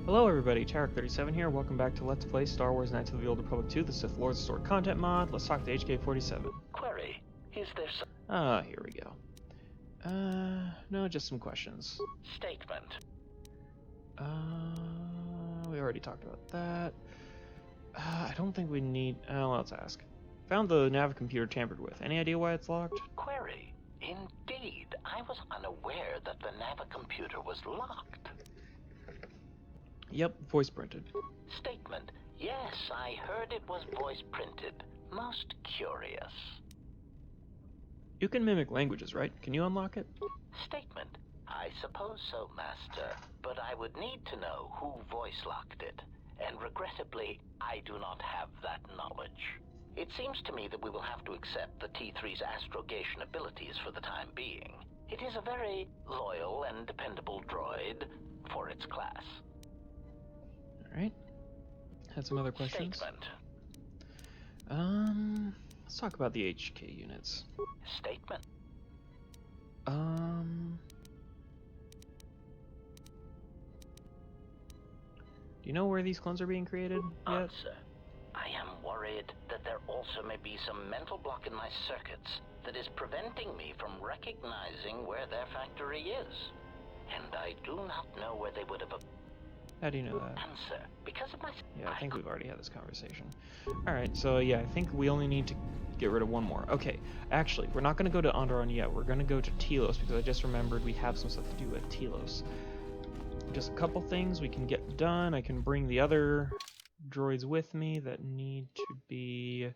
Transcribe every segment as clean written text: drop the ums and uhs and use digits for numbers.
Hello everybody, Tarek37 here, welcome back to Let's Play Star Wars Knights of the Old Republic 2, the Sith Lords Stored Content mod. Let's talk to HK47. Query, is there some... Here we go. No, just some questions. Statement. We already talked about that. I don't think we need... let's ask. Found the nav computer tampered with. Any idea why it's locked? Query, indeed, I was unaware that the Navicomputer was locked. Yep, voice printed. Statement. Yes, I heard it was voice printed. Most curious. You can mimic languages, right? Can you unlock it? Statement. I suppose so, Master, but I would need to know who voice locked it, and regrettably, I do not have that knowledge. It seems to me that we will have to accept the T3's astrogation abilities for the time being. It is a very loyal and dependable droid for its class. Alright. Had some other questions? Statement. Let's talk about the HK units. Statement. Do you know where these clones are being created yet? Answer. I am worried that there also may be some mental block in my circuits that is preventing me from recognizing where their factory is. And I do not know where they would have... How do you know that? Answer. Because of my... Yeah, I think we've already had this conversation. Alright, so yeah, I think we only need to get rid of one more. Okay, actually, we're not going to go to Onderon yet. We're going to go to Telos, because I just remembered we have some stuff to do at Telos. Just a couple things we can get done. I can bring the other droids with me that need to be...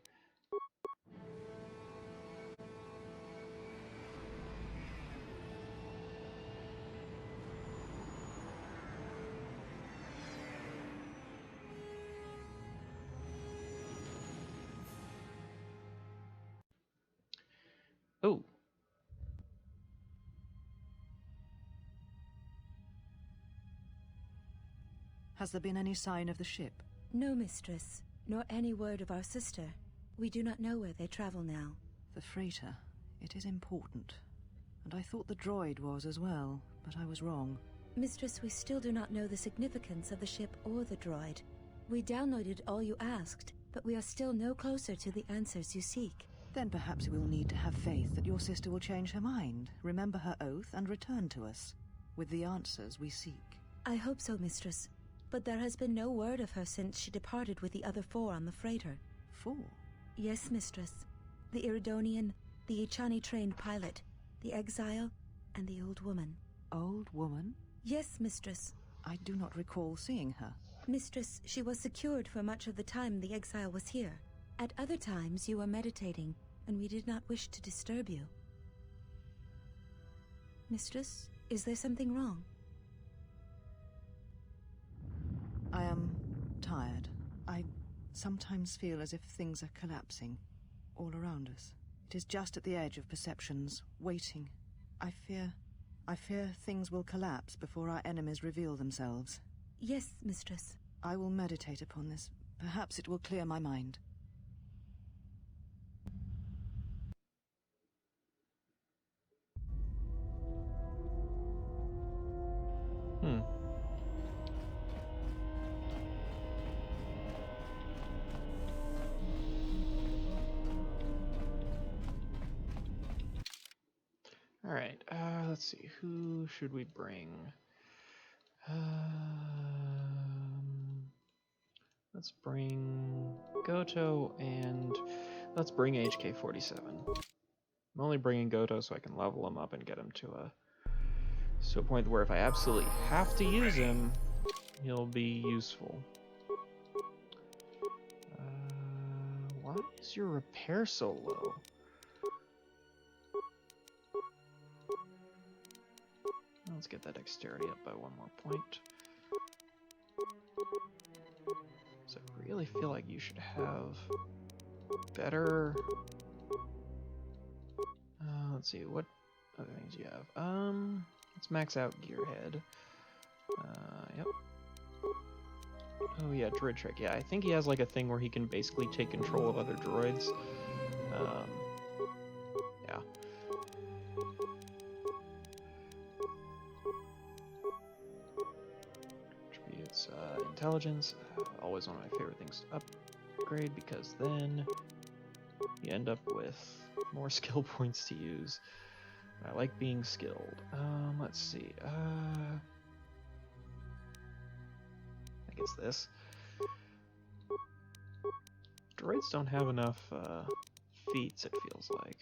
Oh. Has there been any sign of the ship? No, mistress, nor any word of our sister. We do not know where they travel now. The freighter. It is important. And I thought the droid was as well, but I was wrong. Mistress, we still do not know the significance of the ship or the droid. We downloaded all you asked, but we are still no closer to the answers you seek. Then perhaps we'll need to have faith that your sister will change her mind, remember her oath, and return to us with the answers we seek. I hope so, mistress. But there has been no word of her since she departed with the other 4 on the freighter. 4? Yes, mistress. The Iridonian, the Ichani-trained pilot, the exile, and the old woman. Old woman? Yes, mistress. I do not recall seeing her. Mistress, she was secured for much of the time the exile was here. At other times you were meditating, and we did not wish to disturb you. Mistress, is there something wrong? I am tired. I sometimes feel as if things are collapsing all around us. It is just at the edge of perceptions, waiting. I fear things will collapse before our enemies reveal themselves. Yes, mistress. I will meditate upon this. Perhaps it will clear my mind. Alright, let's see, who should we bring? Let's bring Goto, and let's bring HK47. I'm only bringing Goto so I can level him up and get him to a point where if I absolutely have to use him, he'll be useful. Why is your repair so low? Let's get that dexterity up by 1 more point. So I really feel like you should have better... let's see, what other things you have? Let's max out Gearhead. Yep. Oh yeah, Droid Trick. Yeah, I think he has like a thing where he can basically take control of other droids. Yeah. Attributes, intelligence. Always one of my favorite things to upgrade because then you end up with more skill points to use. I like being skilled. Let's see. I guess this. Droids don't have enough feats, it feels like.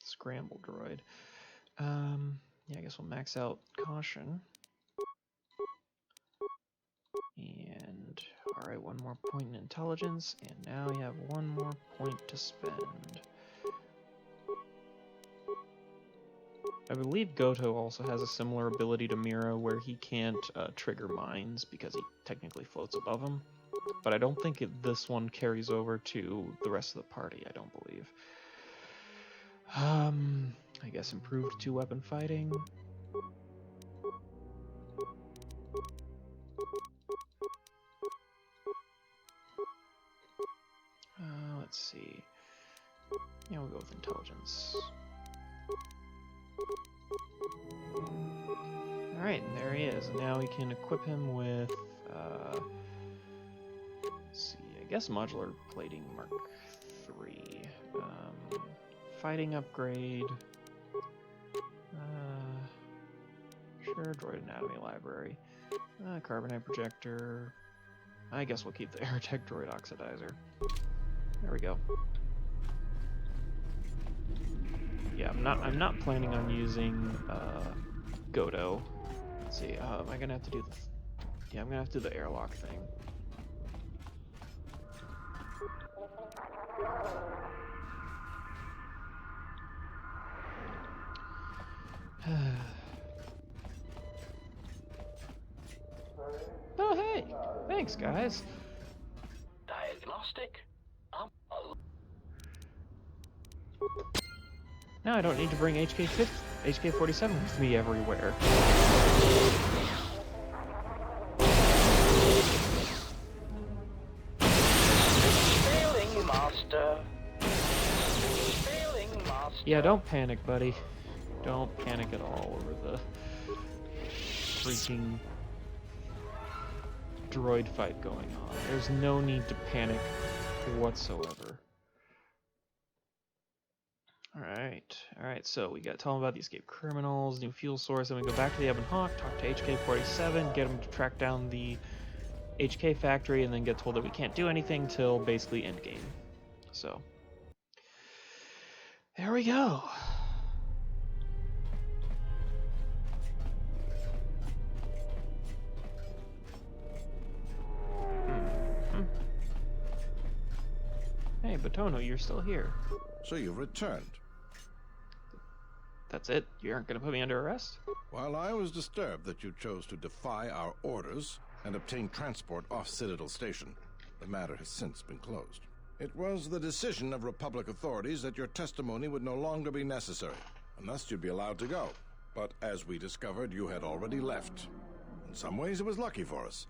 Scramble droid. Yeah, I guess we'll max out caution. And alright, one more point in intelligence, and now you have one more point to spend. I believe Goto also has a similar ability to Mira where he can't trigger mines because he technically floats above them. But I don't think this one carries over to the rest of the party, I don't believe. I guess improved 2-weapon fighting. Let's see. Yeah, we'll go with intelligence. Alright, and there he is. Now we can equip him with, let's see, I guess modular plating Mark III. Fighting upgrade. Sure, droid anatomy library. Carbonite projector. I guess we'll keep the Aerotech droid oxidizer. There we go. Yeah, I'm not planning on using Goto. Let's see. Am I gonna have to do this? Yeah, I'm gonna have to do the airlock thing. Oh, hey! Thanks, guys. Diagnostic? Now I don't need to bring HK-47 with me everywhere. Failing, Master. Failing, Master. Yeah, don't panic, buddy. Don't panic at all over the freaking droid fight going on. There's no need to panic whatsoever. Alright, so we got tell them about the escaped criminals, new fuel source, then we go back to the Ebon Hawk, talk to HK-47, get them to track down the HK factory, and then get told that we can't do anything till basically endgame. So, there we go. Hey, Batono, you're still here. So you've returned. That's it? You aren't going to put me under arrest? While I was disturbed that you chose to defy our orders and obtain transport off Citadel Station, the matter has since been closed. It was the decision of Republic authorities that your testimony would no longer be necessary, and thus you'd be allowed to go. But as we discovered, you had already left. In some ways, it was lucky for us,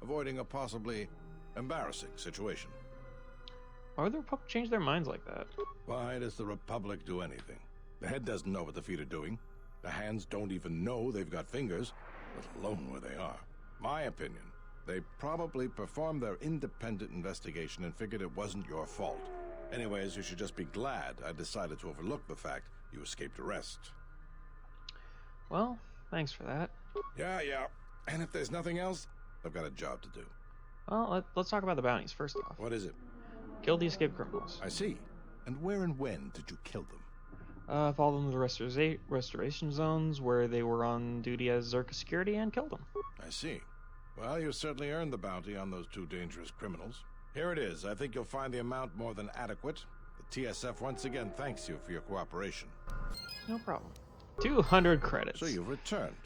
avoiding a possibly embarrassing situation. Why would the Republic change their minds like that? Why does the Republic do anything? The head doesn't know what the feet are doing. The hands don't even know they've got fingers, let alone where they are. My opinion, they probably performed their independent investigation and figured it wasn't your fault. Anyways, you should just be glad I decided to overlook the fact you escaped arrest. Well, thanks for that. Yeah. And if there's nothing else, I've got a job to do. Well, let's talk about the bounties first off. What is it? Kill the escaped criminals. I see. And where and when did you kill them? Followed them to the restoration zones where they were on duty as Zerka security and killed them. I see. Well, you certainly earned the bounty on those two dangerous criminals. Here it is. I think you'll find the amount more than adequate. The TSF once again thanks you for your cooperation. No problem. 200 credits. So you've returned.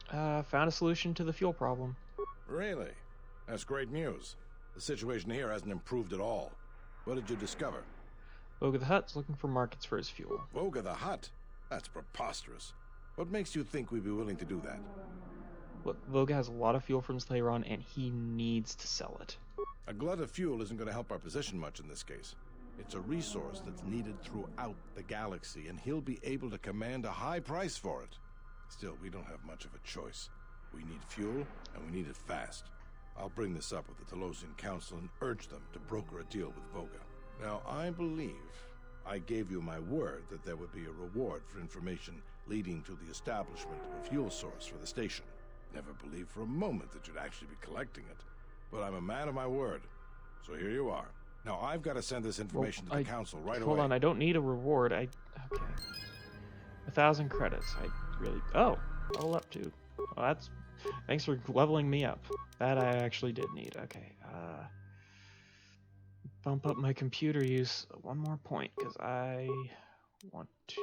Found a solution to the fuel problem. Really? That's great news. The situation here hasn't improved at all. What did you discover? Voga the Hutt's looking for markets for his fuel. Voga the Hutt? That's preposterous. What makes you think we'd be willing to do that? Look, Voga has a lot of fuel from Slayeron, and he needs to sell it. A glut of fuel isn't going to help our position much in this case. It's a resource that's needed throughout the galaxy, and he'll be able to command a high price for it. Still, we don't have much of a choice. We need fuel, and we need it fast. I'll bring this up with the Telosian Council and urge them to broker a deal with Voga. Now, I believe I gave you my word that there would be a reward for information leading to the establishment of a fuel source for the station. Never believed for a moment that you'd actually be collecting it. But I'm a man of my word. So here you are. Now, I've got to send this information to the Council right away. Hold on, I don't need a reward. Okay. 1,000 credits. I really... Oh! Level up to... Well, that's... Thanks for leveling me up. That I actually did need. Okay. Bump up my computer use one more point, because I want to...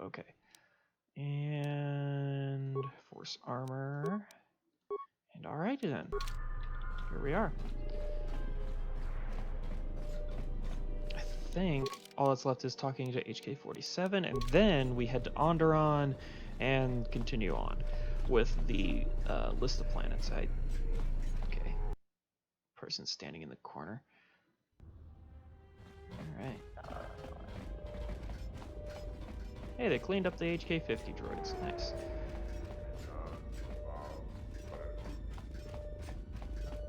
Okay. And... Force armor... And alrighty then. Here we are. I think all that's left is talking to HK-47, and then we head to Onderon and continue on with the list of planets. Okay. Person standing in the corner. Alright. Hey, they cleaned up the HK-50 droids. Nice.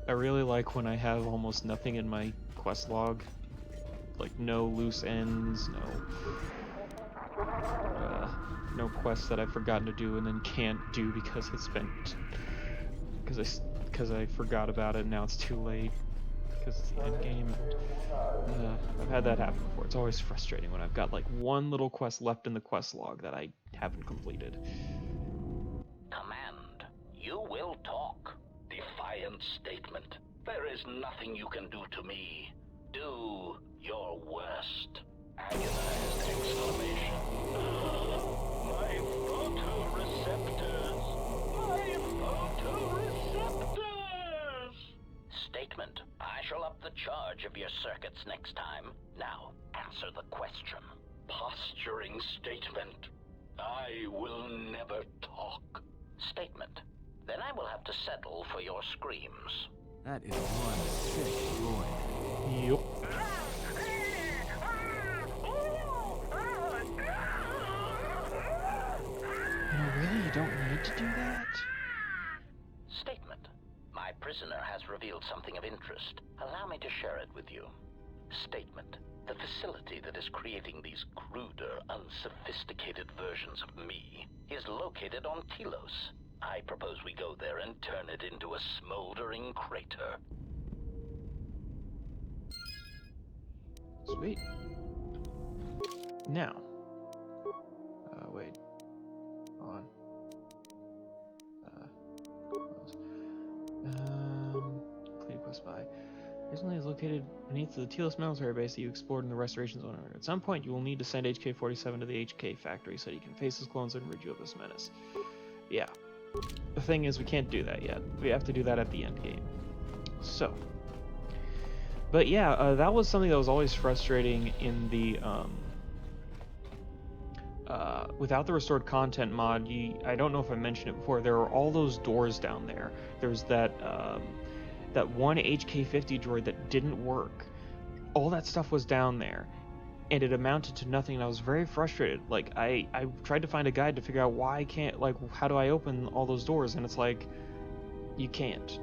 I really like when I have almost nothing in my quest log. Like no loose ends, no quests that I've forgotten to do and then can't do because I spent... Because I forgot about it and now it's too late. Because it's the end game. I've had that happen before. It's always frustrating when I've got like one little quest left in the quest log that I haven't completed. Command, you will talk. Defiant statement. There is nothing you can do to me. Do your worst. Agonized exclamation. My photoreceptors! My photoreceptors! Statement. I shall up the charge of your circuits next time. Now, answer the question. Posturing statement. I will never talk. Statement. Then I will have to settle for your screams. That is one sick droid. Yup. Really? You don't need to do that? Statement. My prisoner has revealed something of interest. Allow me to share it with you. Statement. The facility that is creating these cruder, unsophisticated versions of me is located on Telos. I propose we go there and turn it into a smoldering crater. Sweet. Now. Wait. Hold on. Complete quest by. Recently is located beneath the Telos military base that you explored in the restoration zone. At some point, you will need to send HK-47 to the HK factory so that he can face his clones and rid you of this menace. Yeah. The thing is, we can't do that yet. We have to do that at the end game. So. But yeah, that was something that was always frustrating in the, without the restored content mod, I don't know if I mentioned it before, there are all those doors down there. There's that, that one HK-50 droid that didn't work. All that stuff was down there. And it amounted to nothing, and I was very frustrated. Like, I tried to find a guide to figure out why I can't, like, how do I open all those doors? And it's like, you can't.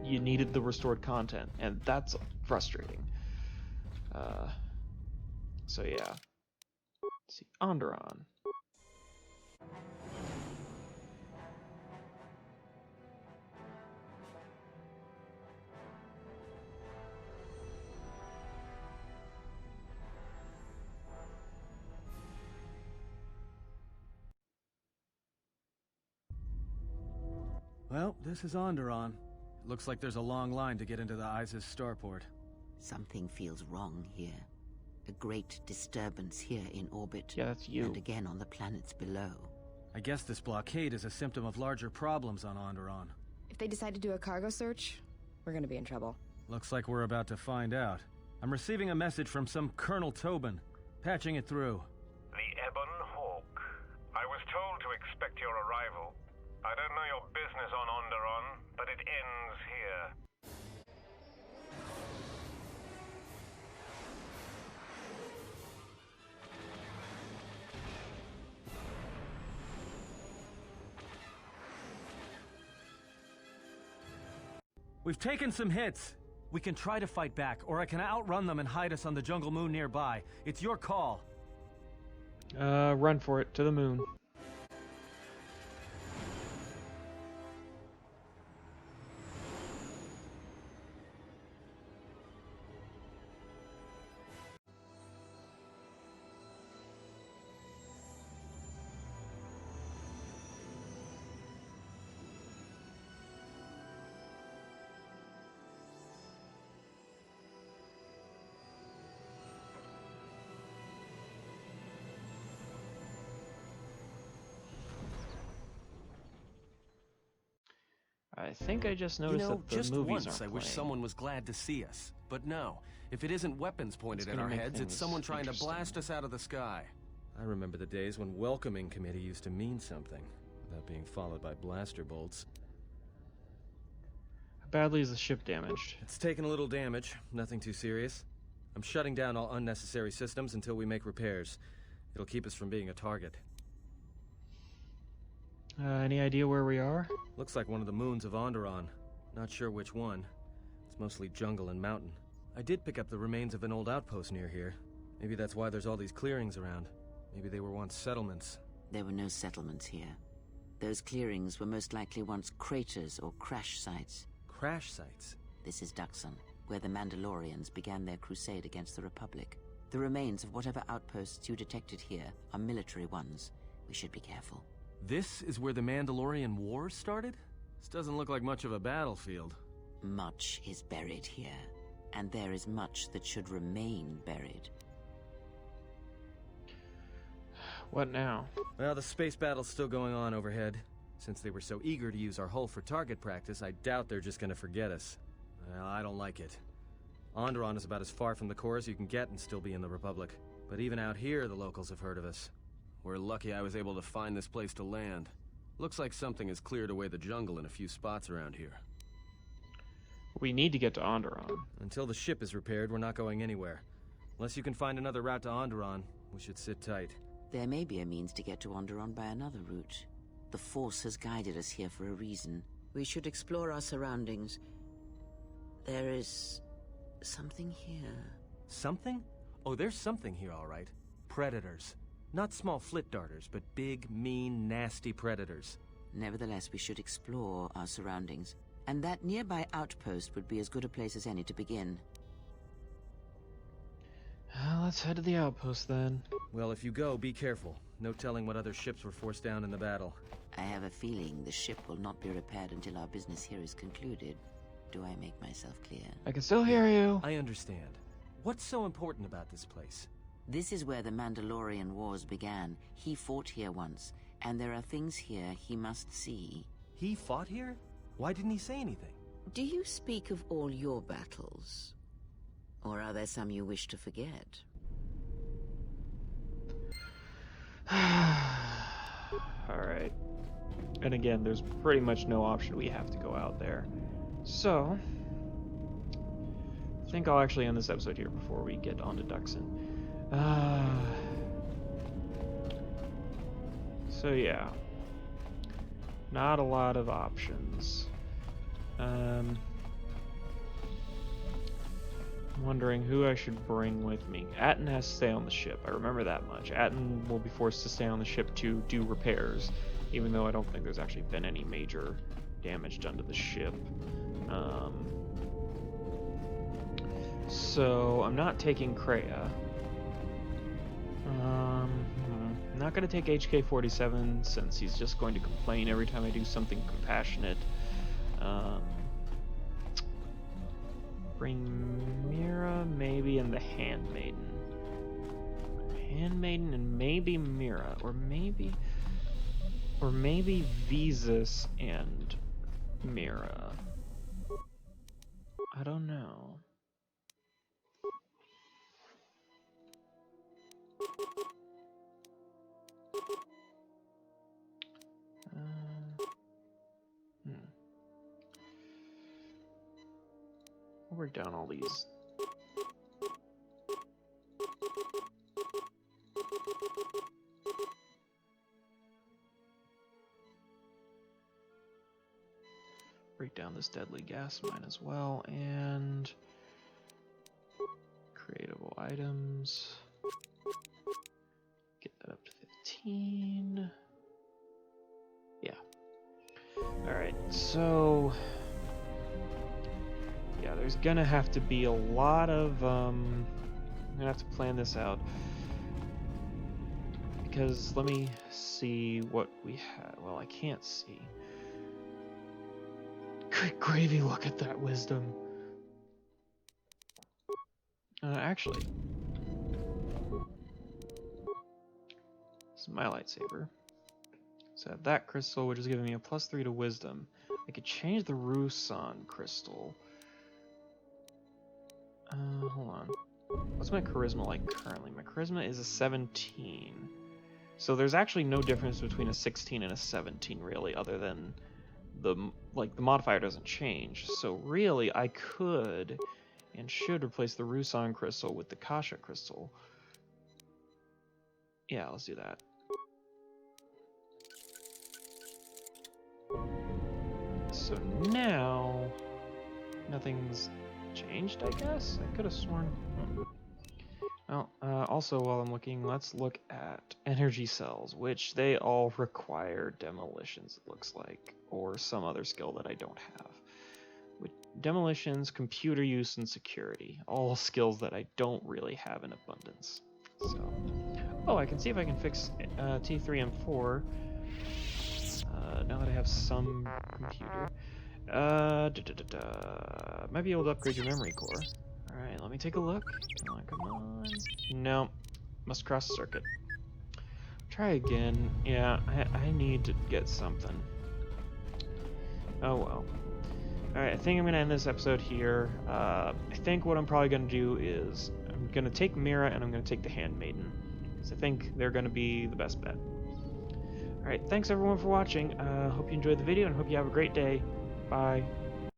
You needed the restored content, and that's frustrating. So yeah. Let's see, Onderon. Well, this is Onderon. Looks like there's a long line to get into the ISIS starport. Something feels wrong here. A great disturbance here in orbit. Yeah, that's you. And again on the planets below. I guess this blockade is a symptom of larger problems on Onderon. If they decide to do a cargo search, we're gonna be in trouble. Looks like we're about to find out. I'm receiving a message from some Colonel Tobin. Patching it through. The Ebon Hawk. I was told to expect your arrival. I don't know your business on Onderon, but it ends here. We've taken some hits. We can try to fight back, or I can outrun them and hide us on the jungle moon nearby. It's your call. Run for it, to the moon. I think I just noticed that the just movies once aren't I wish playing. someone was glad to see us. But no, if it isn't weapons pointed at gonna our make heads, it's things someone trying to interesting. blast us out of the sky. I remember the days when welcoming committee used to mean something, without being followed by blaster bolts. How badly is the ship damaged? It's taken a little damage, nothing too serious. I'm shutting down all unnecessary systems until we make repairs. It'll keep us from being a target. Any idea where we are? Looks like one of the moons of Onderon. Not sure which one. It's mostly jungle and mountain. I did pick up the remains of an old outpost near here. Maybe that's why there's all these clearings around. Maybe they were once settlements. There were no settlements here. Those clearings were most likely once craters or crash sites. Crash sites? This is Duxon, where the Mandalorians began their crusade against the Republic. The remains of whatever outposts you detected here are military ones. We should be careful. This is where the Mandalorian Wars started? This doesn't look like much of a battlefield. Much is buried here, and there is much that should remain buried. What now? Well, the space battle's still going on overhead. Since they were so eager to use our hull for target practice, I doubt they're just gonna forget us. Well, I don't like it. Onderon is about as far from the core as you can get and still be in the Republic. But even out here, the locals have heard of us. We're lucky I was able to find this place to land. Looks like something has cleared away the jungle in a few spots around here. We need to get to Onderon. Until the ship is repaired, we're not going anywhere. Unless you can find another route to Onderon, we should sit tight. There may be a means to get to Onderon by another route. The Force has guided us here for a reason. We should explore our surroundings. There is something here. Something? Oh, there's something here, all right. Predators. Not small flit darters, but big, mean, nasty predators. Nevertheless, we should explore our surroundings. And that nearby outpost would be as good a place as any to begin. Let's head to the outpost then. Well, if you go, be careful. No telling what other ships were forced down in the battle. I have a feeling the ship will not be repaired until our business here is concluded. Do I make myself clear? I can still hear you. I understand. What's so important about this place? This is where the Mandalorian Wars began. He fought here once, and there are things here he must see. He fought here? Why didn't he say anything? Do you speak of all your battles? Or are there some you wish to forget? Alright. And again, there's pretty much no option. We have to go out there. So, I think I'll actually end this episode here before we get on to Duxon. So yeah. Not a lot of options. I'm wondering who I should bring with me. Atten has to stay on the ship. I remember that much. Atten will be forced to stay on the ship to do repairs, even though I don't think there's actually been any major damage done to the ship. So I'm not taking Kreia. I'm not going to take HK-47 since he's just going to complain every time I do something compassionate. Bring Mira, maybe, and the Handmaiden. Handmaiden and maybe Mira, or maybe Visas and Mira. I don't know. I'll work down all these. Break down this deadly gas mine as well, and creatable items. Get that up to 15. Yeah. Alright, so yeah, there's gonna have to be a lot of I'm gonna have to plan this out. Because let me see what we have. Well, I can't see. Good gravy, look at that wisdom. Actually, this is my lightsaber. So I have that crystal, which is giving me a +3 to wisdom. I could change the Rusan crystal. Hold on. What's my charisma like currently? My charisma is a 17. So there's actually no difference between a 16 and a 17, really, other than the modifier doesn't change. So really, I could and should replace the Rusan crystal with the Kasha crystal. Yeah, let's do that. So now nothing's changed, I guess? I could have sworn. Well, also while I'm looking, let's look at energy cells, which they all require demolitions, it looks like, or some other skill that I don't have. With demolitions, computer use, and security, all skills that I don't really have in abundance. So, oh, I can see if I can fix T3 and 4. Now that I have some computer. Might be able to upgrade your memory core. Alright, let me take a look. Come on, come on. No. Must cross the circuit. Try again. Yeah, I need to get something. Oh well. Alright, I think I'm going to end this episode here. I think what I'm probably going to do is I'm going to take Mira and I'm going to take the Handmaiden. Because I think they're going to be the best bet. Alright, thanks everyone for watching. Hope you enjoyed the video and hope you have a great day. Bye.